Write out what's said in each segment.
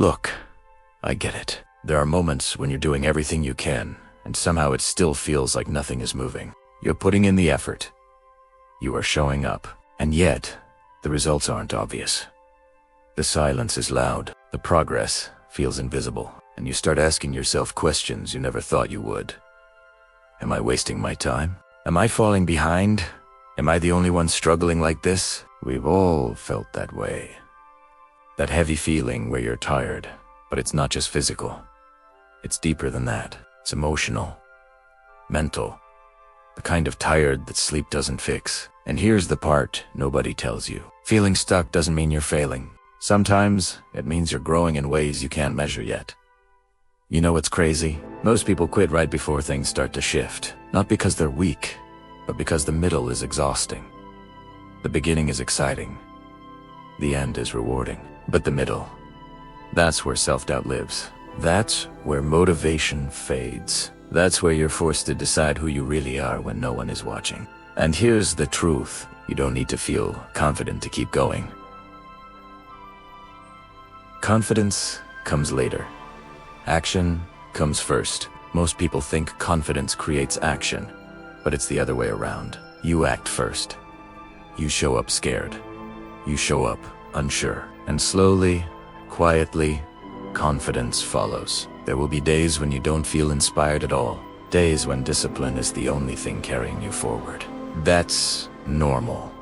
Look, I get it. There are moments when you're doing everything you can, and somehow it still feels like nothing is moving. You're putting in the effort. You are showing up, and yet, the results aren't obvious. The silence is loud, the progress feels invisible, and you start asking yourself questions you never thought you would. Am I wasting my time? Am I falling behind? Am I the only one struggling like this? We've all felt that way. That heavy feeling where you're tired, but it's not just physical. It's deeper than that. It's emotional, mental, the kind of tired that sleep doesn't fix. And here's the part nobody tells you. Feeling stuck doesn't mean you're failing. Sometimes it means you're growing in ways you can't measure yet. You know what's crazy? Most people quit right before things start to shift. Not because they're weak, but because the middle is exhausting. The beginning is exciting. The end is rewarding. But the middle, that's where self-doubt lives. That's where motivation fades. That's where you're forced to decide who you really are when no one is watching. And here's the truth. You don't need to feel confident to keep going. Confidence comes later. Action comes first. Most people think confidence creates action, but it's the other way around. You act first. You show up scared. You show up unsure. And slowly, quietly, confidence follows. There will be days when you don't feel inspired at all. Days when discipline is the only thing carrying you forward. That's normal.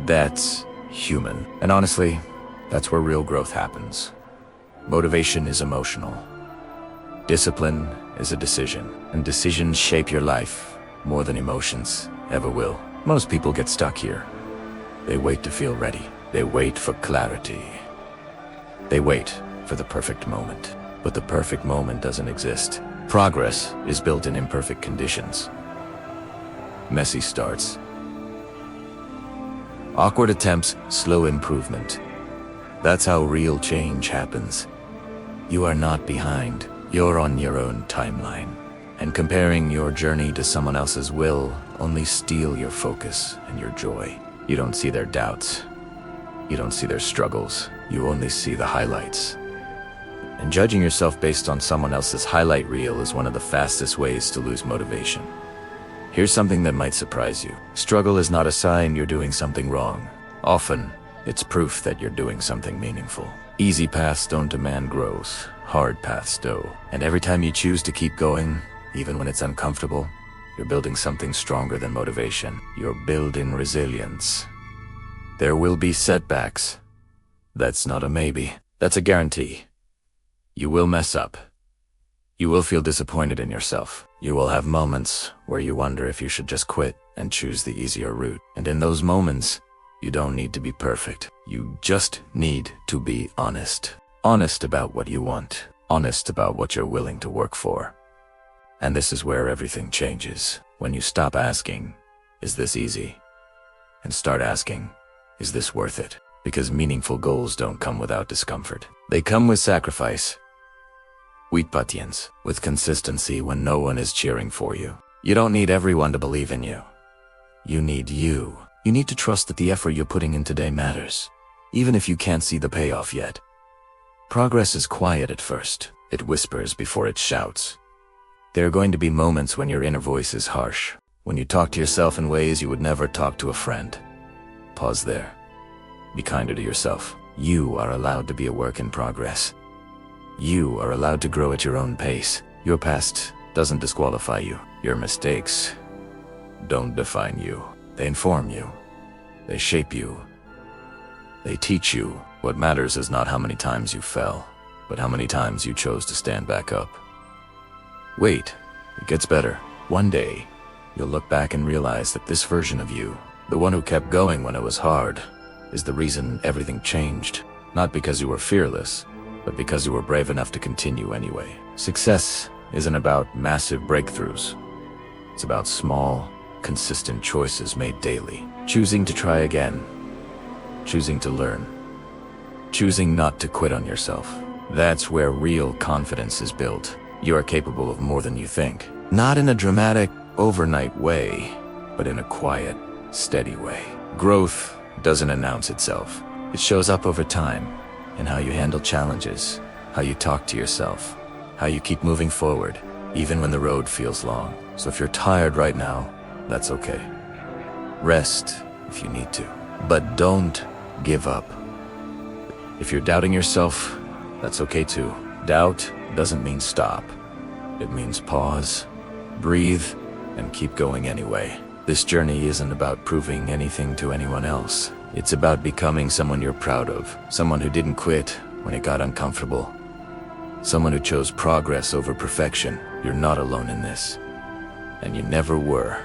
That's human. And honestly, that's where real growth happens. Motivation is emotional. Discipline is a decision. And decisions shape your life more than emotions ever will. Most people get stuck here. They wait to feel ready. They wait for clarity. They wait for the perfect moment. But the perfect moment doesn't exist. Progress is built in imperfect conditions. Messy starts. Awkward attempts, slow improvement. That's how real change happens. You are not behind. You're on your own timeline. And comparing your journey to someone else's will only steal your focus and your joy. You don't see their doubts. You don't see their struggles. You only see the highlights. And judging yourself based on someone else's highlight reel is one of the fastest ways to lose motivation. Here's something that might surprise you. Struggle is not a sign you're doing something wrong. Often, it's proof that you're doing something meaningful. Easy paths don't demand growth. Hard paths do. And every time you choose to keep going, even when it's uncomfortable, you're building something stronger than motivation. You're building resilience. There will be setbacks. That's not a maybe. That's a guarantee. You will mess up. You will feel disappointed in yourself. You will have moments where you wonder if you should just quit and choose the easier route. And in those moments, you don't need to be perfect. You just need to be honest. Honest about what you want. Honest about what you're willing to work for. And this is where everything changes. When you stop asking, is this easy? And start asking, is this worth it? Because meaningful goals don't come without discomfort. They come with sacrifice. With patience, with consistency when no one is cheering for you. You don't need everyone to believe in you. You need you. You need to trust that the effort you're putting in today matters, even if you can't see the payoff yet. Progress is quiet at first. It whispers before it shouts. There are going to be moments when your inner voice is harsh, when you talk to yourself in ways you would never talk to a friend. Pause there. Be kinder to yourself. You are allowed to be a work in progress. You are allowed to grow at your own pace. Your past doesn't disqualify you. Your mistakes don't define you. They inform you. They shape you. They teach you. What matters is not how many times you fell, but how many times you chose to stand back up. Wait, it gets better. One day, you'll look back and realize that this version of you, the one who kept going when it was hard, is the reason everything changed. Not because you were fearless, but because you were brave enough to continue anyway. Success isn't about massive breakthroughs. It's about small, consistent choices made daily. Choosing to try again. Choosing to learn. Choosing not to quit on yourself. That's where real confidence is built. You are capable of more than you think. Not in a dramatic, overnight way, but in a quiet, steady way. Growth doesn't announce itself. It shows up over time, in how you handle challenges, how you talk to yourself, how you keep moving forward, even when the road feels long. So if you're tired right now, that's okay. Rest if you need to, but don't give up. If you're doubting yourself, that's okay too. Doubt doesn't mean stop. It means pause, breathe, and keep going anyway. This journey isn't about proving anything to anyone else. It's about becoming someone you're proud of, someone who didn't quit when it got uncomfortable, someone who chose progress over perfection. You're not alone in this, and you never were.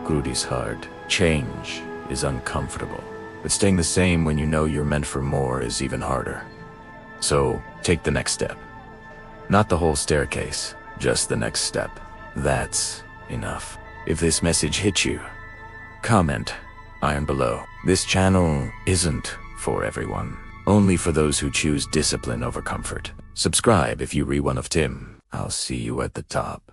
Growth is hard. Change is uncomfortable. But staying the same when you know you're meant for more is even harder. So take the next step. Not the whole staircase, just the next step. That's enough. If this message hit you, comment iron below. This channel isn't for everyone, only for those who choose discipline over comfort. Subscribe if you re one of Tim. I'll see you at the top.